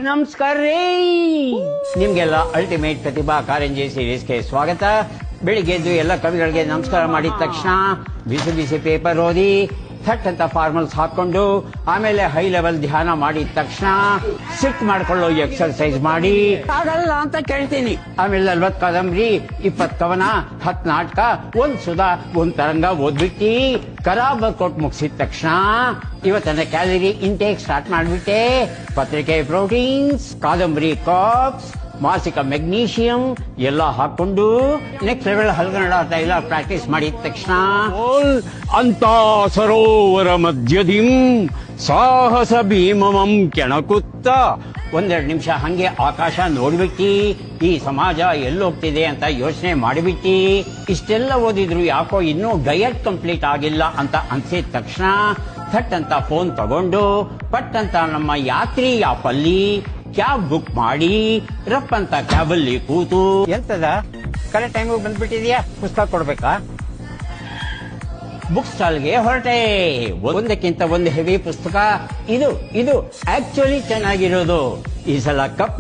ನಮಸ್ಕಾರ ರೀ. ನಿಮ್ಗೆಲ್ಲ ಅಲ್ಟಿಮೇಟ್ ಪ್ರತಿಭಾ ಕಾರಂಜಿ ಸೀರೀಸ್ಗೆ ಸ್ವಾಗತ. ಬೆಳಿಗ್ಗೆ ಎದ್ದು ಎಲ್ಲ ಕವಿಗಳಿಗೆ ನಮಸ್ಕಾರ ಮಾಡಿದ ತಕ್ಷಣ ಬಿಸಿ ಬಿಸಿ ಪೇಪರ್ ಓದಿ ಥಟ್ ಅಂತ ಫಾರ್ಮಲ್ಸ್ ಹಾಕೊಂಡು ಆಮೇಲೆ ಹೈ ಲೆವೆಲ್ ಧ್ಯಾನ ಮಾಡಿದ ತಕ್ಷಣ ಸಿಟ್ ಮಾಡ್ಕೊಳ್ಳೋ ಎಕ್ಸರ್ಸೈಸ್ ಮಾಡಿ ಆಗಲ್ಲ ಅಂತ ಕೇಳ್ತೀನಿ. ಆಮೇಲೆ 40 ಕಾದಂಬರಿ, 20 ಕವನ, 10 ನಾಟಕ, 1 ಸುಧಾ, 1 ತರಂಗ ಓದ್ಬಿಟ್ಟಿ ಕರಾಬ್ ಕೊಟ್ಟು ಮುಗಿಸಿದ ತಕ್ಷಣ ಇವತ್ತನ್ನ ಕ್ಯಾಲರಿ ಇಂಟೇಕ್ ಸ್ಟಾರ್ಟ್ ಮಾಡ್ಬಿಟ್ಟೆ. ಪತ್ರಿಕೆ ಪ್ರೋಟೀನ್ಸ್, ಕಾದಂಬರಿ ಕಾಪ್ಸ್, ಮಾಸಿಕ ಮೆಗ್ನೀಷಿಯಂ ಎಲ್ಲ ಹಾಕೊಂಡು ನೆಕ್ಸ್ಟ್ ಲೆವೆಲ್ ಹಲ್ಗನ್ನಡ ತೈಲ ಪ್ರಾಕ್ಟೀಸ್ ಮಾಡಿದ ತಕ್ಷಣ ಅಂತ ಸರೋವರ ಮಧ್ಯದಿಂ ಸಾಹಸ ಭೀಮಮಂ ಕೆಣಕುತ್ತ 1-2 ನಿಮಿಷ ಹಂಗೆ ಆಕಾಶ ನೋಡ್ಬಿಟ್ಟಿ ಈ ಸಮಾಜ ಎಲ್ಲೋಗ್ತಿದೆ ಅಂತ ಯೋಚನೆ ಮಾಡಿಬಿಟ್ಟಿ. ಇಷ್ಟೆಲ್ಲ ಓದಿದ್ರು ಯಾಕೋ ಇನ್ನೂ ಡಯಟ್ ಕಂಪ್ಲೀಟ್ ಆಗಿಲ್ಲ ಅಂತ ಅನ್ಸಿದ ತಕ್ಷಣ ಥಟ್ ಅಂತ ಫೋನ್ ತಗೊಂಡು ಪಟ್ ಅಂತ ನಮ್ಮ ಯಾತ್ರಿ ಆಪಲ್ಲಿ ಕ್ಯಾಬ್ ಬುಕ್ ಮಾಡಿ ರಪ್ ಅಂತ ಕ್ಯಾಬಲ್ಲಿ ಕೂತು ಎಂತದ ಕರೆಕ್ಟ್ ಟೈಮಿಗೆ ಬಂದ್ಬಿಟ್ಟಿದ್ಯಾ, ಪುಸ್ತಕ ಕೊಡ್ಬೇಕಾ? ಬುಕ್ ಸ್ಟಾಲ್ಗೆ ಹೊರಟೆ. ಒಂದಕ್ಕಿಂತ ಒಂದು ಹೆವಿ ಪುಸ್ತಕ. ಇದು ಆಕ್ಚುಲಿ ಚೆನ್ನಾಗಿರೋದು. ಈ ಸಲ ಕಪ್